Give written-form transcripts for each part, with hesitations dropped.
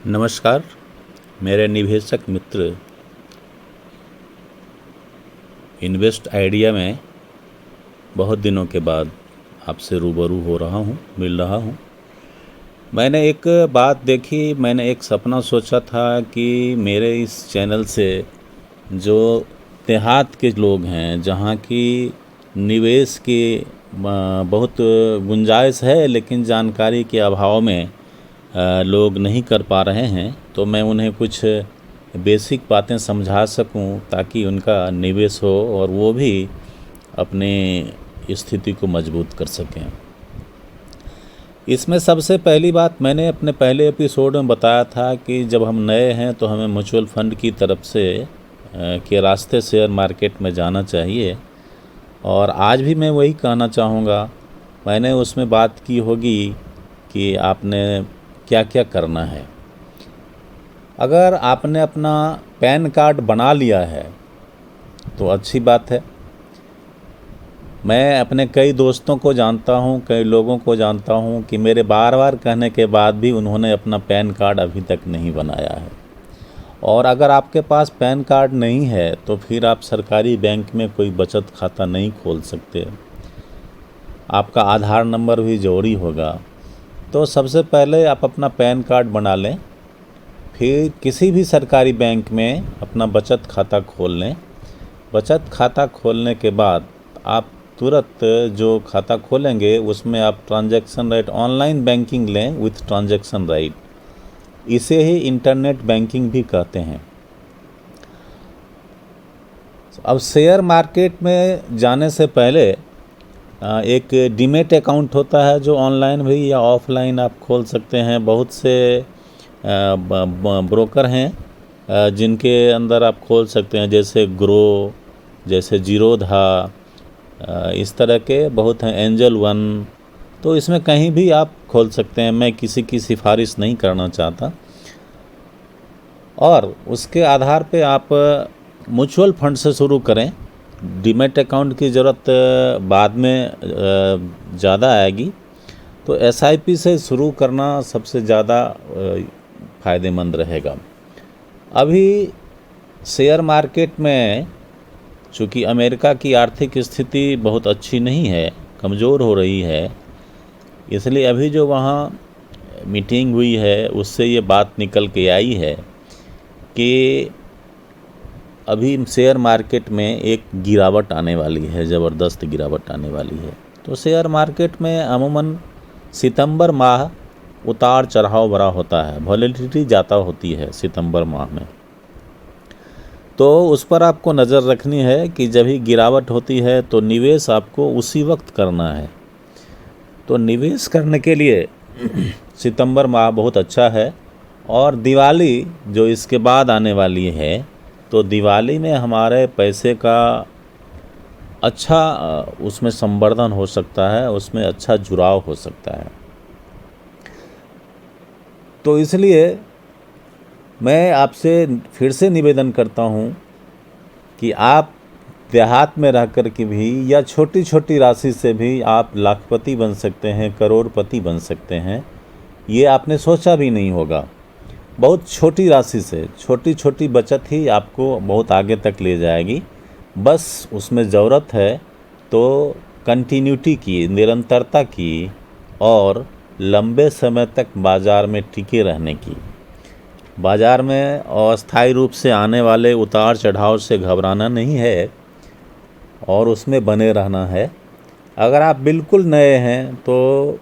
नमस्कार। मेरे निवेशक मित्र इन्वेस्ट आइडिया में बहुत दिनों के बाद आपसे रूबरू हो रहा हूँ, मिल रहा हूँ। मैंने एक बात देखी, मैंने एक सपना सोचा था कि मेरे इस चैनल से जो देहात के लोग हैं, जहाँ की निवेश की बहुत गुंजाइश है लेकिन जानकारी के अभाव में लोग नहीं कर पा रहे हैं, तो मैं उन्हें कुछ बेसिक बातें समझा सकूं ताकि उनका निवेश हो और वो भी अपने स्थिति को मजबूत कर सकें। इसमें सबसे पहली बात, मैंने अपने पहले एपिसोड में बताया था कि जब हम नए हैं तो हमें म्यूचुअल फंड की तरफ से के रास्ते शेयर मार्केट में जाना चाहिए, और आज भी मैं वही कहना चाहूँगा। मैंने उसमें बात की होगी कि आपने क्या क्या करना है। अगर आपने अपना पैन कार्ड बना लिया है तो अच्छी बात है। मैं अपने कई दोस्तों को जानता हूं, कई लोगों को जानता हूं कि मेरे बार बार कहने के बाद भी उन्होंने अपना पैन कार्ड अभी तक नहीं बनाया है। और अगर आपके पास पैन कार्ड नहीं है तो फिर आप सरकारी बैंक में कोई बचत खाता नहीं खोल सकते। आपका आधार नंबर भी जरूरी होगा। तो सबसे पहले आप अपना पैन कार्ड बना लें, फिर किसी भी सरकारी बैंक में अपना बचत खाता खोल लें। बचत खाता खोलने के बाद आप तुरंत जो खाता खोलेंगे उसमें आप ट्रांजैक्शन राइट, ऑनलाइन बैंकिंग लें विथ ट्रांजैक्शन राइट। इसे ही इंटरनेट बैंकिंग भी कहते हैं। अब शेयर मार्केट में जाने से पहले एक डीमेट अकाउंट होता है जो ऑनलाइन भी या ऑफलाइन आप खोल सकते हैं। बहुत से ब्रोकर हैं जिनके अंदर आप खोल सकते हैं, जैसे ग्रो, जैसे जीरोधा, इस तरह के बहुत हैं, एंजल वन। तो इसमें कहीं भी आप खोल सकते हैं, मैं किसी की सिफारिश नहीं करना चाहता। और उसके आधार पे आप म्यूचुअल फंड से शुरू करें। डीमेट अकाउंट की ज़रूरत बाद में ज़्यादा आएगी, तो एसआईपी से शुरू करना सबसे ज़्यादा फ़ायदेमंद रहेगा। अभी शेयर मार्केट में चूँकि अमेरिका की आर्थिक स्थिति बहुत अच्छी नहीं है, कमज़ोर हो रही है, इसलिए अभी जो वहाँ मीटिंग हुई है उससे ये बात निकल के आई है कि अभी शेयर मार्केट में एक गिरावट आने वाली है, ज़बरदस्त गिरावट आने वाली है। तो शेयर मार्केट में अमूमन सितंबर माह उतार चढ़ाव बड़ा होता है, वॉलेटिलिटी ज़्यादा होती है सितंबर माह में। तो उस पर आपको नज़र रखनी है कि जब ही गिरावट होती है तो निवेश आपको उसी वक्त करना है। तो निवेश करने के लिए सितंबर माह बहुत अच्छा है। और दिवाली जो इसके बाद आने वाली है, तो दिवाली में हमारे पैसे का अच्छा उसमें संवर्धन हो सकता है, उसमें अच्छा जुड़ाव हो सकता है। तो इसलिए मैं आपसे फिर से निवेदन करता हूँ कि आप देहात में रह कर के भी या छोटी छोटी राशि से भी आप लाखपति बन सकते हैं, करोड़पति बन सकते हैं। ये आपने सोचा भी नहीं होगा। बहुत छोटी राशि से छोटी छोटी बचत ही आपको बहुत आगे तक ले जाएगी। बस उसमें ज़रूरत है तो कंटिन्यूटी की, निरंतरता की, और लंबे समय तक बाज़ार में टिके रहने की। बाज़ार में अस्थायी रूप से आने वाले उतार चढ़ाव से घबराना नहीं है और उसमें बने रहना है। अगर आप बिल्कुल नए हैं तो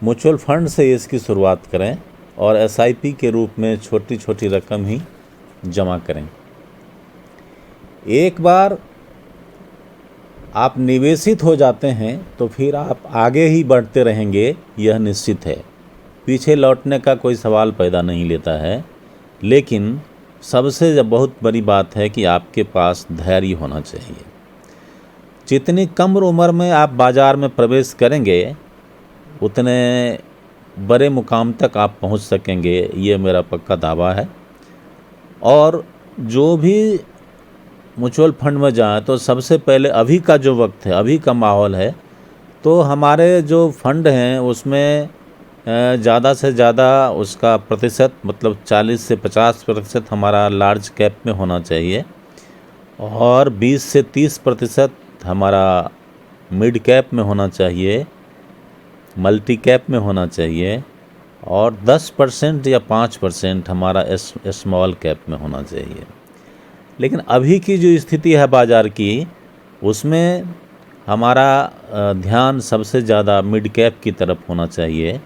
म्यूचुअल फंड से इसकी शुरुआत करें और एसआईपी के रूप में छोटी छोटी रकम ही जमा करें। एक बार आप निवेशित हो जाते हैं तो फिर आप आगे ही बढ़ते रहेंगे, यह निश्चित है। पीछे लौटने का कोई सवाल पैदा नहीं लेता है। लेकिन सबसे बहुत बड़ी बात है कि आपके पास धैर्य होना चाहिए। जितनी कम उम्र में आप बाज़ार में प्रवेश करेंगे उतने बड़े मुकाम तक आप पहुंच सकेंगे, ये मेरा पक्का दावा है। और जो भी म्यूचुअल फंड में जाए तो सबसे पहले अभी का जो वक्त है, अभी का माहौल है, तो हमारे जो फंड हैं उसमें ज़्यादा से ज़्यादा उसका प्रतिशत मतलब 40 से 50% हमारा लार्ज कैप में होना चाहिए और 20 से 30% हमारा मिड कैप में होना चाहिए, मल्टी कैप में होना चाहिए और 10% या 5% हमारा स्मॉल कैप में होना चाहिए। लेकिन अभी की जो स्थिति है बाज़ार की, उसमें हमारा ध्यान सबसे ज़्यादा मिड कैप की तरफ होना चाहिए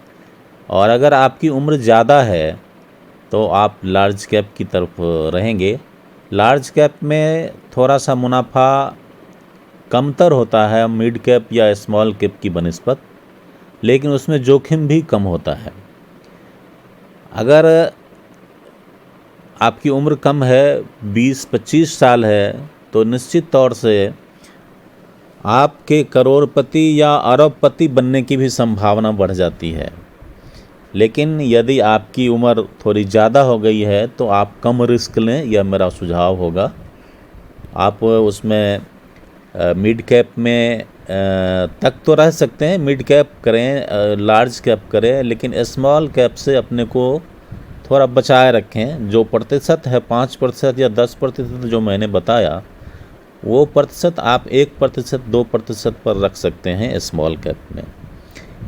और अगर आपकी उम्र ज़्यादा है तो आप लार्ज कैप की तरफ रहेंगे। लार्ज कैप में थोड़ा सा मुनाफा कमतर होता है मिड कैप या स्मॉल कैप की बनिस्बत, लेकिन उसमें जोखिम भी कम होता है। अगर आपकी उम्र कम है, 20-25 साल है, तो निश्चित तौर से आपके करोड़पति या अरबपति बनने की भी संभावना बढ़ जाती है। लेकिन यदि आपकी उम्र थोड़ी ज़्यादा हो गई है तो आप कम रिस्क लें, यह मेरा सुझाव होगा। आप उसमें मिड कैप में तक तो रह सकते हैं, मिड कैप करें, लार्ज कैप करें, लेकिन स्मॉल कैप से अपने को थोड़ा बचाए रखें। जो प्रतिशत है 5% या 10% जो मैंने बताया, वो प्रतिशत आप 1%, 2% पर रख सकते हैं स्मॉल कैप में।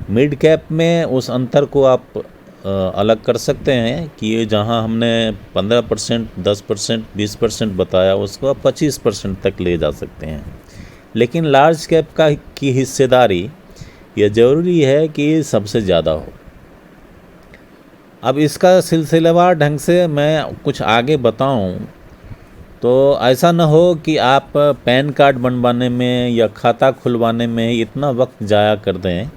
मिड कैप में उस अंतर को आप अलग कर सकते हैं कि ये जहां हमने 15%, 10%, 20% बताया, उसको आप 25% तक ले जा सकते हैं। लेकिन लार्ज कैप की हिस्सेदारी ये ज़रूरी है कि सबसे ज़्यादा हो। अब इसका सिलसिलेवार ढंग से मैं कुछ आगे बताऊं तो ऐसा न हो कि आप पैन कार्ड बनवाने में या खाता खुलवाने में इतना वक्त ज़ाया कर दें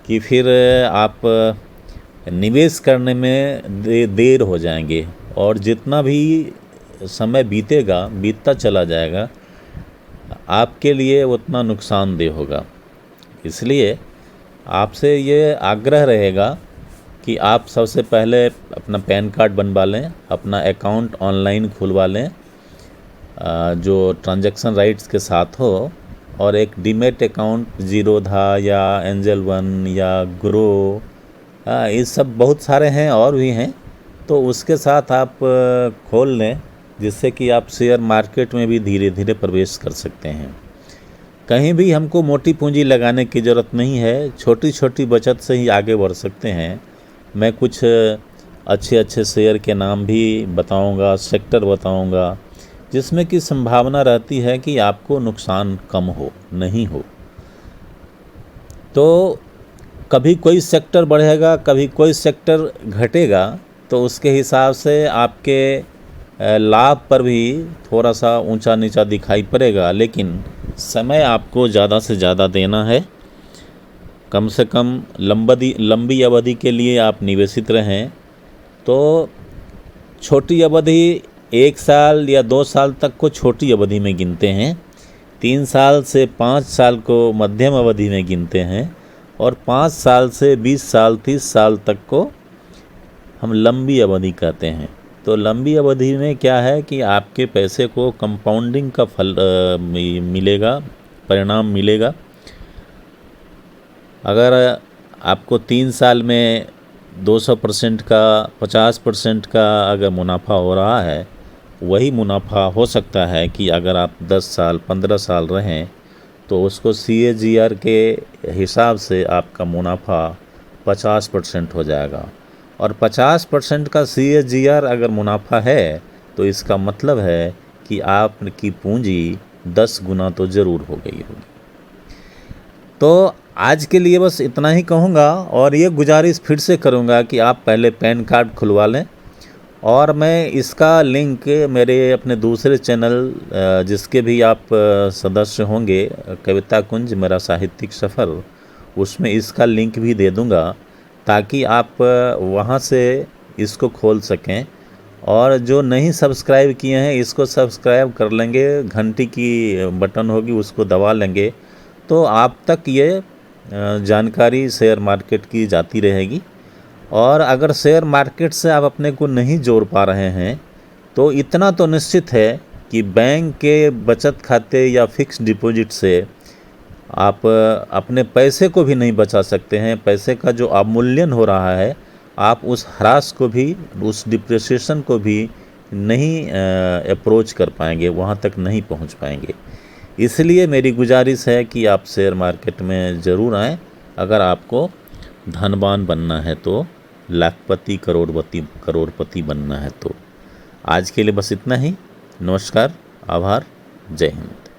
कि फिर आप निवेश करने में देर हो जाएंगे और जितना भी समय बीतता चला जाएगा, आपके लिए उतना नुकसानदेह होगा। इसलिए आपसे ये आग्रह रहेगा कि आप सबसे पहले अपना पैन कार्ड बनवा लें, अपना अकाउंट ऑनलाइन खुलवा लें जो ट्रांजैक्शन राइट्स के साथ हो, और एक डीमेट अकाउंट जीरोधा या एंजल वन या ग्रो, ये सब बहुत सारे हैं और भी हैं, तो उसके साथ आप खोल लें, जिससे कि आप शेयर मार्केट में भी धीरे धीरे प्रवेश कर सकते हैं। कहीं भी हमको मोटी पूंजी लगाने की ज़रूरत नहीं है, छोटी छोटी बचत से ही आगे बढ़ सकते हैं। मैं कुछ अच्छे अच्छे शेयर के नाम भी बताऊंगा, सेक्टर बताऊंगा, जिसमें कि संभावना रहती है कि आपको नुकसान कम हो, नहीं हो। तो कभी कोई सेक्टर बढ़ेगा, कभी कोई सेक्टर घटेगा, तो उसके हिसाब से आपके लाभ पर भी थोड़ा सा ऊंचा नीचा दिखाई पड़ेगा। लेकिन समय आपको ज़्यादा से ज़्यादा देना है। कम से कम लंबी अवधि के लिए आप निवेशित रहें। तो छोटी अवधि 1 साल या 2 साल तक को छोटी अवधि में गिनते हैं, 3 साल से 5 साल को मध्यम अवधि में गिनते हैं, और 5 साल से 20 साल 30 साल तक को हम लंबी अवधि कहते हैं। तो लंबी अवधि में क्या है कि आपके पैसे को कंपाउंडिंग का फल मिलेगा, परिणाम मिलेगा। अगर आपको 3 साल में 200% का, 50% का अगर मुनाफा हो रहा है, वही मुनाफा हो सकता है कि अगर आप 10 साल 15 साल रहें तो उसको CAGR के हिसाब से आपका मुनाफा 50% हो जाएगा। और 50% का CAGR अगर मुनाफा है तो इसका मतलब है कि आपकी पूंजी 10 गुना तो ज़रूर हो गई होगी। तो आज के लिए बस इतना ही कहूँगा, और ये गुजारिश फिर से करूँगा कि आप पहले पैन कार्ड खुलवा लें। और मैं इसका लिंक मेरे अपने दूसरे चैनल जिसके भी आप सदस्य होंगे, कविता कुंज मेरा साहित्यिक सफ़र, उसमें इसका लिंक भी दे दूँगा, ताकि आप वहाँ से इसको खोल सकें। और जो नहीं सब्सक्राइब किए हैं, इसको सब्सक्राइब कर लेंगे, घंटी की बटन होगी उसको दबा लेंगे, तो आप तक ये जानकारी शेयर मार्केट की जाती रहेगी। और अगर शेयर मार्केट से आप अपने को नहीं जोड़ पा रहे हैं, तो इतना तो निश्चित है कि बैंक के बचत खाते या फिक्स डिपॉजिट से आप अपने पैसे को भी नहीं बचा सकते हैं। पैसे का जो अवमूल्यन हो रहा है, आप उस ह्रास को भी, उस डिप्रिसिएशन को भी नहीं अप्रोच कर पाएंगे, वहाँ तक नहीं पहुँच पाएंगे। इसलिए मेरी गुजारिश है कि आप शेयर मार्केट में ज़रूर आएँ। अगर आपको धनवान बनना है तो, लाखपति करोड़पति बनना है तो। आज के लिए बस इतना ही। नमस्कार, आभार, जय हिंद।